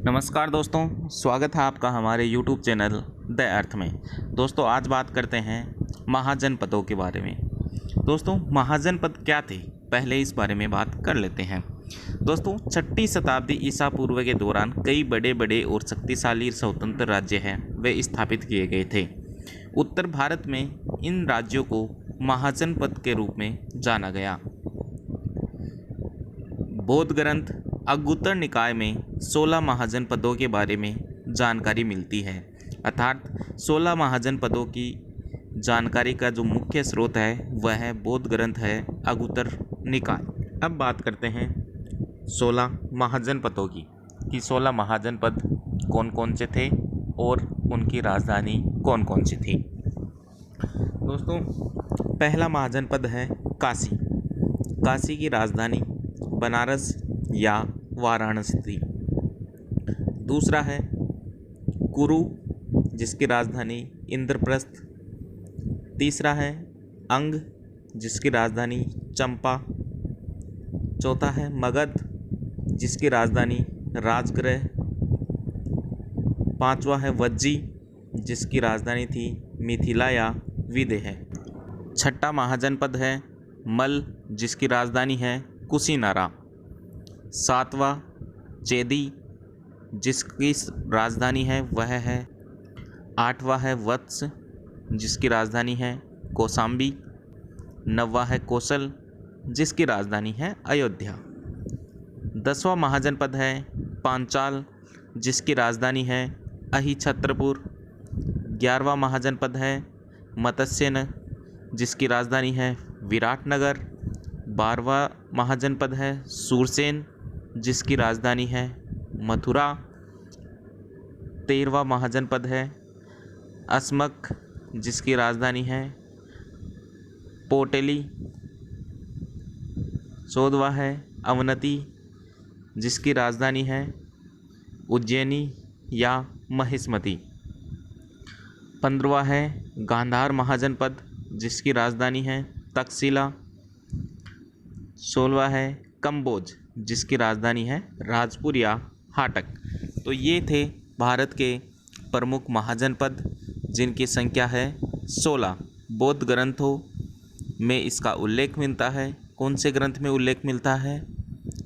नमस्कार दोस्तों, स्वागत है आपका हमारे YouTube चैनल द अर्थ में। दोस्तों आज बात करते हैं महाजनपदों के बारे में। दोस्तों महाजनपद क्या थे, पहले इस बारे में बात कर लेते हैं। दोस्तों 6वीं शताब्दी ईसा पूर्व के दौरान कई बड़े बड़े और शक्तिशाली स्वतंत्र राज्य हैं वे स्थापित किए गए थे। उत्तर भारत में इन राज्यों को महाजनपद के रूप में जाना गया। बौद्ध ग्रंथ अंगुत्तर निकाय में 16 महाजनपदों के बारे में जानकारी मिलती है, अर्थात 16 महाजनपदों की जानकारी का जो मुख्य स्रोत है वह है बौद्ध ग्रंथ है अंगुत्तर निकाय। अब बात करते हैं 16 महाजनपदों की कि 16 महाजनपद कौन कौन से थे और उनकी राजधानी कौन कौन सी थी। दोस्तों पहला महाजनपद है काशी। काशी की राजधानी बनारस या वाराणसी थी। दूसरा है कुरु जिसकी राजधानी इंद्रप्रस्थ। तीसरा है अंग जिसकी राजधानी चंपा। चौथा है मगध जिसकी राजधानी राजगृह। पांचवा है वज्जी जिसकी राजधानी थी मिथिला या विदेह। छठा महाजनपद है मल जिसकी राजधानी है कुशीनारा। सातवां चेदी जिसकी राजधानी है वह है। आठवां है वत्स जिसकी राजधानी है कौशाम्बी। नौवां है कौशल जिसकी राजधानी है अयोध्या। 10वां महाजनपद है पांचाल जिसकी राजधानी है अहिछत्रपुर। 11वां महाजनपद है मत्स्यन जिसकी राजधानी है विराटनगर। 12वां महाजनपद है सूरसेन जिसकी राजधानी है मथुरा। 13वां महाजनपद है अस्मक जिसकी राजधानी है पोटेली। 14वां है अवनति जिसकी राजधानी है उज्जैनी या महिष्मती। 15वां है गांधार महाजनपद जिसकी राजधानी है तक्षशिला। 16वां है कंबोज जिसकी राजधानी है राजपुर या हाटक। तो ये थे भारत के प्रमुख महाजनपद जिनकी संख्या है 16। बौद्ध ग्रंथों में इसका उल्लेख मिलता है। कौन से ग्रंथ में उल्लेख मिलता है?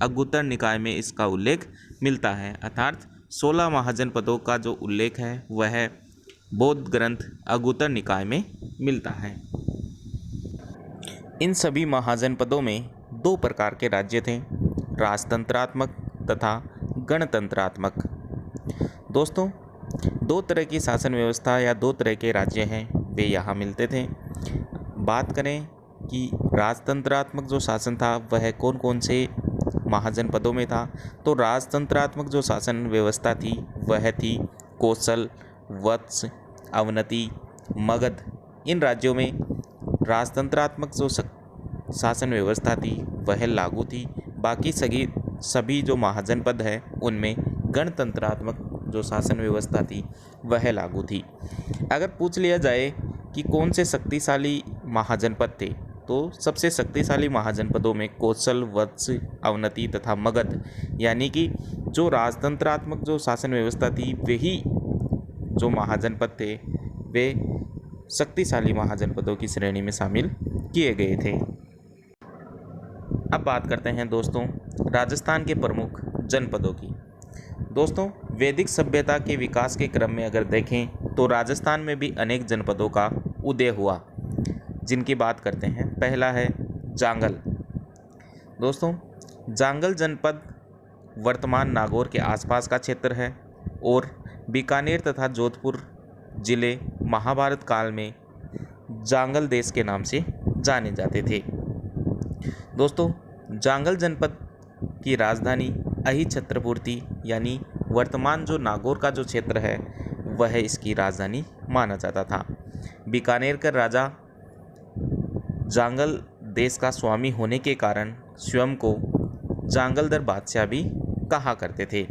अंगुत्तर निकाय में इसका उल्लेख मिलता है, अर्थात 16 महाजनपदों का जो उल्लेख है वह बौद्ध ग्रंथ अंगुत्तर निकाय में मिलता है। इन सभी महाजनपदों में दो प्रकार के राज्य थे, राजतंत्रात्मक तथा गणतंत्रात्मक। दोस्तों दो तरह की शासन व्यवस्था या दो तरह के राज्य हैं वे यहाँ मिलते थे। बात करें कि राजतंत्रात्मक जो शासन था वह कौन कौन से महाजनपदों में था, तो राजतंत्रात्मक जो शासन व्यवस्था थी वह थी कौशल, वत्स, अवनति, मगध। इन राज्यों में राजतंत्रात्मक जो शासन व्यवस्था थी वह लागू थी। बाकी सभी जो महाजनपद है उनमें गणतंत्रात्मक जो शासन व्यवस्था थी वह लागू थी। अगर पूछ लिया जाए कि कौन से शक्तिशाली महाजनपद थे, तो सबसे शक्तिशाली महाजनपदों में कौशल, वत्स, अवनति तथा मगध यानी कि जो राजतंत्रात्मक जो शासन व्यवस्था थी वही जो महाजनपद थे वे शक्तिशाली महाजनपदों की श्रेणी में शामिल किए गए थे। अब बात करते हैं दोस्तों राजस्थान के प्रमुख जनपदों की। दोस्तों वैदिक सभ्यता के विकास के क्रम में अगर देखें तो राजस्थान में भी अनेक जनपदों का उदय हुआ, जिनकी बात करते हैं। पहला है जांगल। दोस्तों जांगल जनपद वर्तमान नागौर के आसपास का क्षेत्र है और बीकानेर तथा जोधपुर जिले महाभारत काल में जांगल देश के नाम से जाने जाते थे। दोस्तों जांगल जनपद की राजधानी अहिछत्रपुर थी, यानी वर्तमान जो नागौर का जो क्षेत्र है वह इसकी राजधानी माना जाता था। बीकानेर का राजा जांगल देश का स्वामी होने के कारण स्वयं को जांगलदर बादशाह भी कहा करते थे।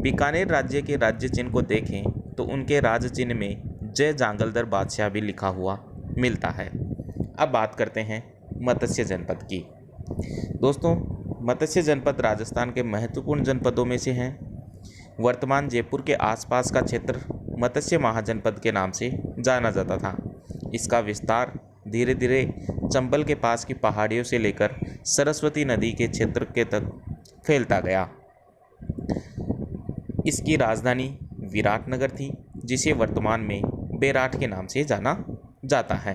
बीकानेर राज्य के राज्य चिन्ह को देखें तो उनके राज्य चिन्ह में जय जांगलदर बादशाह भी लिखा हुआ मिलता है। अब बात करते हैं मत्स्य जनपद की। दोस्तों मत्स्य जनपद राजस्थान के महत्वपूर्ण जनपदों में से हैं। वर्तमान जयपुर के आसपास का क्षेत्र मत्स्य महाजनपद के नाम से जाना जाता था। इसका विस्तार धीरे धीरे चंबल के पास की पहाड़ियों से लेकर सरस्वती नदी के क्षेत्र के तक फैलता गया। इसकी राजधानी विराटनगर थी, जिसे वर्तमान में बेराट के नाम से जाना जाता है।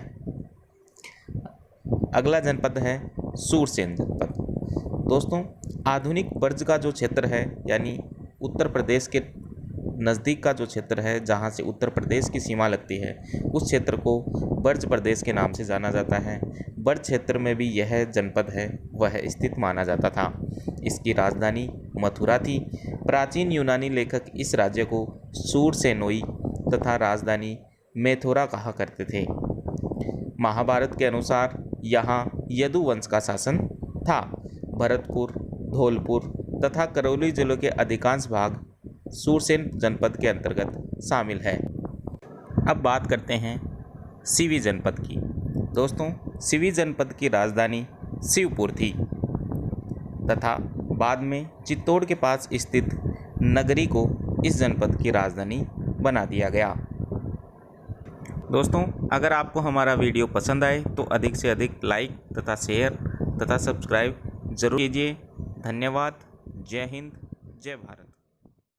अगला जनपद है सूरसेन जनपद। दोस्तों, आधुनिक ब्रज का जो क्षेत्र है, यानी उत्तर प्रदेश के नज़दीक का जो क्षेत्र है, जहाँ से उत्तर प्रदेश की सीमा लगती है, उस क्षेत्र को ब्रज प्रदेश के नाम से जाना जाता है। ब्रज क्षेत्र में भी यह जनपद है वह स्थित माना जाता था। इसकी राजधानी मथुरा थी। प्राचीन यूनानी लेखक इस राज्य को सूरसेनोई तथा राजधानी मेथोरा कहा करते थे। महाभारत के अनुसार यहाँ यदु वंश का शासन था। भरतपुर, धौलपुर तथा करौली जिलों के अधिकांश भाग सूरसेन जनपद के अंतर्गत शामिल है। अब बात करते हैं सिवी जनपद की। दोस्तों, सिवी जनपद की राजधानी शिवपुर थी तथा बाद में चित्तौड़ के पास स्थित नगरी को इस जनपद की राजधानी बना दिया गया। दोस्तों, अगर आपको हमारा वीडियो पसंद आए तो अधिक से अधिक लाइक तथा शेयर तथा सब्सक्राइब जरूर कीजिए। धन्यवाद। जय हिंद, जय भारत।